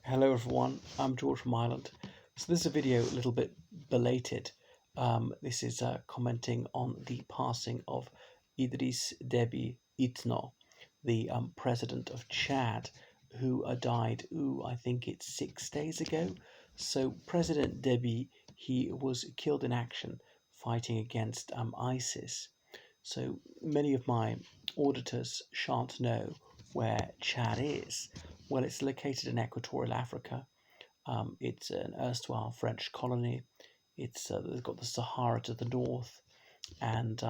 Hello everyone, I'm George from Ireland. So this is a video a little bit belated. This is commenting on the passing of Idris Deby Itno, the president of Chad, who died, I think it's 6 days ago. So President Deby, he was killed in action fighting against ISIS. So many of my auditors shan't know where Chad is. Well, it's located in Equatorial Africa. It's an erstwhile French colony. It's got the Sahara to the north, and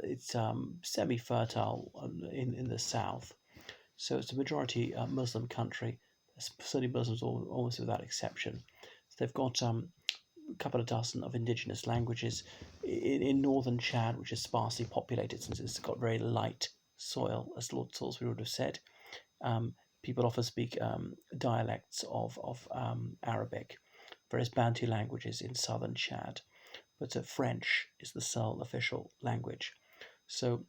it's semi-fertile in the south. So it's a majority Muslim country. Sunni Muslims almost without exception. So they've got a couple of dozen of indigenous languages in northern Chad, which is sparsely populated since it's got very light soil, as Lord Salisbury would have said. Um, People often speak dialects of Arabic, various Bantu languages in southern Chad, but French is the sole official language. So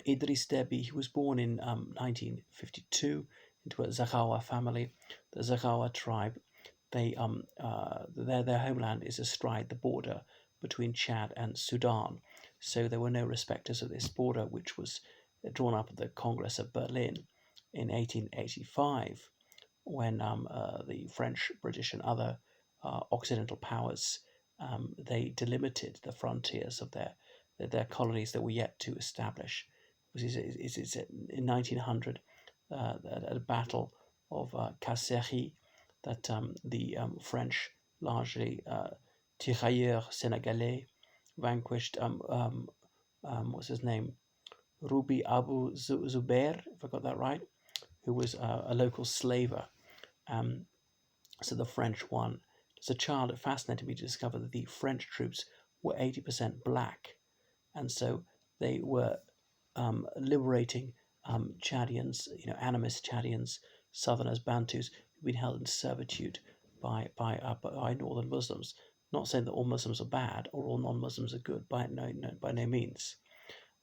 Idris Deby, he was born in 1952 into a Zaghawa family. The Zaghawa tribe, their homeland is astride the border between Chad and Sudan. So there were no respecters of this border, which was drawn up at the Congress of Berlin in 1885, when the French, British, and other Occidental powers they delimited the frontiers of their colonies that were yet to establish. It's in 1900 at a battle of Kasserine that the French, largely tirailleurs sénégalais, vanquished what's his name, Ruby Abu Zubair, if I got that right, who was a local slaver. Um, so the French won. As a child, it fascinated me to discover that the French troops were 80% black, and so they were liberating Chadians, animist Chadians, Southerners, Bantus, who've been held in servitude by Northern Muslims. Not saying that all Muslims are bad or all non-Muslims are good, by no means.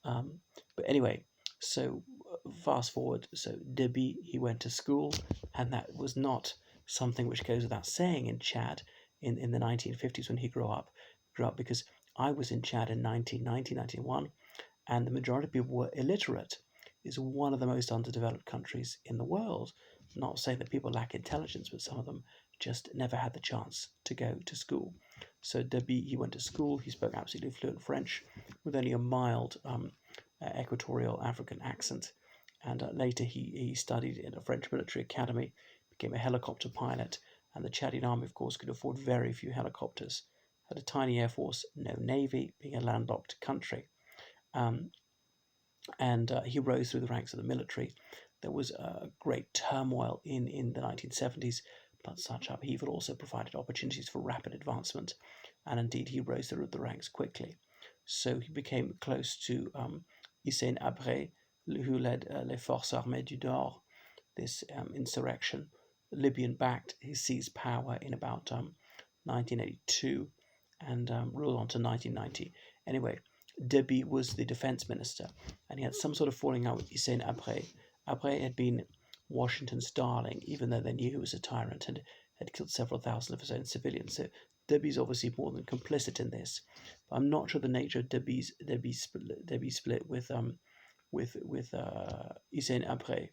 But anyway, so fast forward. So Deby, he went to school, and that was not something which goes without saying in Chad in the 1950s when he grew up. Because I was in Chad in 1991, and the majority of people were illiterate. It's one of the most underdeveloped countries in the world. Not saying that people lack intelligence, but some of them just never had the chance to go to school. So Deby, he went to school. He spoke absolutely fluent French with only a mild equatorial African accent. And later he studied in a French military academy, became a helicopter pilot, and the Chadian army, of course, could afford very few helicopters. Had a tiny air force, no navy, being a landlocked country. And he rose through the ranks of the military. There was great turmoil in the 1970s, but such upheaval also provided opportunities for rapid advancement, and indeed he rose through the ranks quickly. So he became close to Hissène Habré, who led Les Forces Armées du Nord, this insurrection, Libyan-backed. He seized power in about 1982 and ruled on to 1990. Anyway, Deby was the defense minister, and he had some sort of falling out with Hissène Habré. Habré had been Washington's darling, even though they knew he was a tyrant and had killed several thousand of his own civilians. So Deby's obviously more than complicit in this. But I'm not sure the nature of Deby's split with Hissène Habré,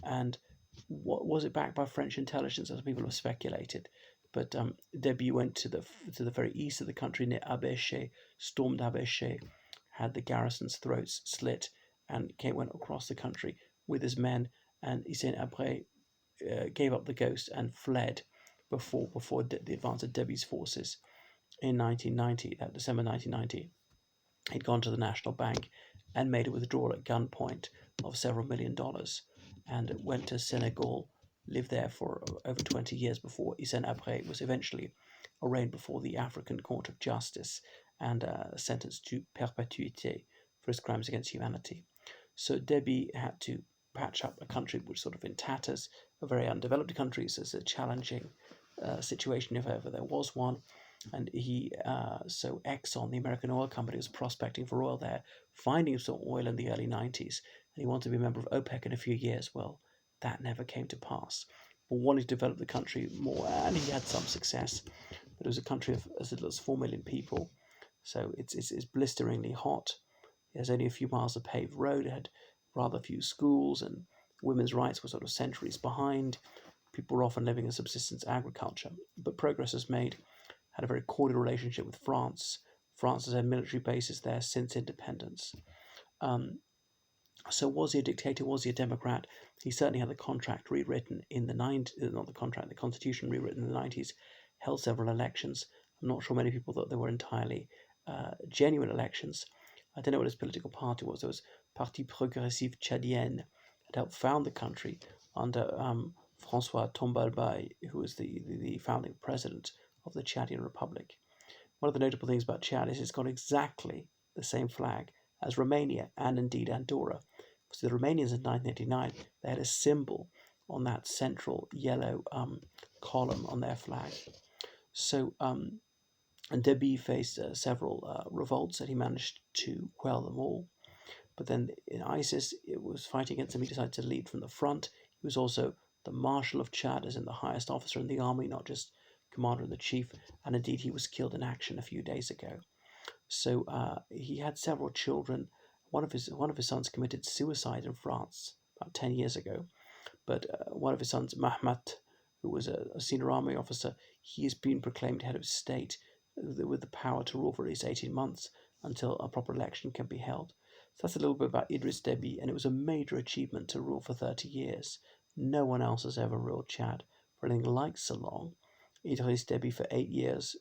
and what was it backed by French intelligence, as people have speculated. But Deby went to the very east of the country near Abéché, stormed Abéché, had the garrison's throats slit, and went across the country with his men. And Hissène Habré gave up the ghost and fled before the advance of Deby's forces in 1990. That December 1990, he'd gone to the National Bank and made a withdrawal at gunpoint of several $1 million, and went to Senegal, lived there for over 20 years before Hissène Habré was eventually arraigned before the African Court of Justice and sentenced to perpetuité for his crimes against humanity. So Deby had to patch up a country which was sort of in tatters, a very undeveloped country, so it's a challenging situation if ever there was one. And so Exxon, the American oil company, was prospecting for oil there, finding some oil in the early 90s, and he wanted to be a member of OPEC in a few years. Well, that never came to pass. wanting to develop the country more, and he had some success. But it was a country of as little as 4 million people, so it's blisteringly hot. It has only a few miles of paved road. It had rather few schools, and women's rights were sort of centuries behind. People were often living in subsistence agriculture, but progress was made. Had a very cordial relationship with France. France has had military bases there since independence. Um, so was he a dictator? Was he a democrat? He certainly had the contract rewritten in the 90s, not the contract, the constitution rewritten in the 90s, held several elections. I'm not sure many people thought they were entirely genuine elections. I don't know what his political party was. There was Parti Progressif Tchadien that helped found the country under Francois Tombalbaye, who was the founding president of the Chadian Republic. One of the notable things about Chad is it's got exactly the same flag as Romania and indeed Andorra. So the Romanians in 1989, they had a symbol on that central yellow column on their flag. So and Deby faced several revolts, and he managed to quell them all. But then in ISIS, it was fighting against him. He decided to lead from the front. He was also the Marshal of Chad, as in the highest officer in the army, not just commander-in-chief. And indeed, he was killed in action a few days ago. So he had several children. One of his sons committed suicide in France about 10 years ago. But one of his sons, Mahmat, who was a senior army officer, he has been proclaimed head of state with the power to rule for at least 18 months until a proper election can be held. So that's a little bit about Idris Deby, and it was a major achievement to rule for 30 years. No one else has ever ruled Chad for anything like so long. Idris Deby for 8 years,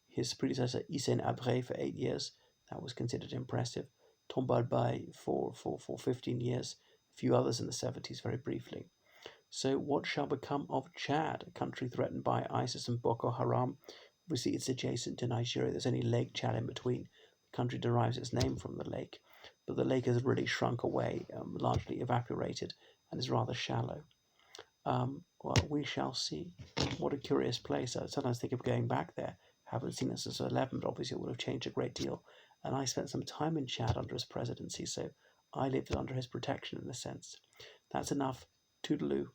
his predecessor Hissène Habré for 8 years, that was considered impressive. Tombalbaye for 15 years, a few others in the 70s very briefly. So what shall become of Chad, a country threatened by ISIS and Boko Haram? Obviously, it's adjacent to Nigeria. There's only Lake Chad in between. The country derives its name from the lake, but the lake has really shrunk away, largely evaporated, and is rather shallow. Well, we shall see. What a curious place. I sometimes think of going back there. Haven't seen it since 11, but obviously it would have changed a great deal. And I spent some time in Chad under his presidency, so I lived under his protection in a sense. That's enough. Toodaloo.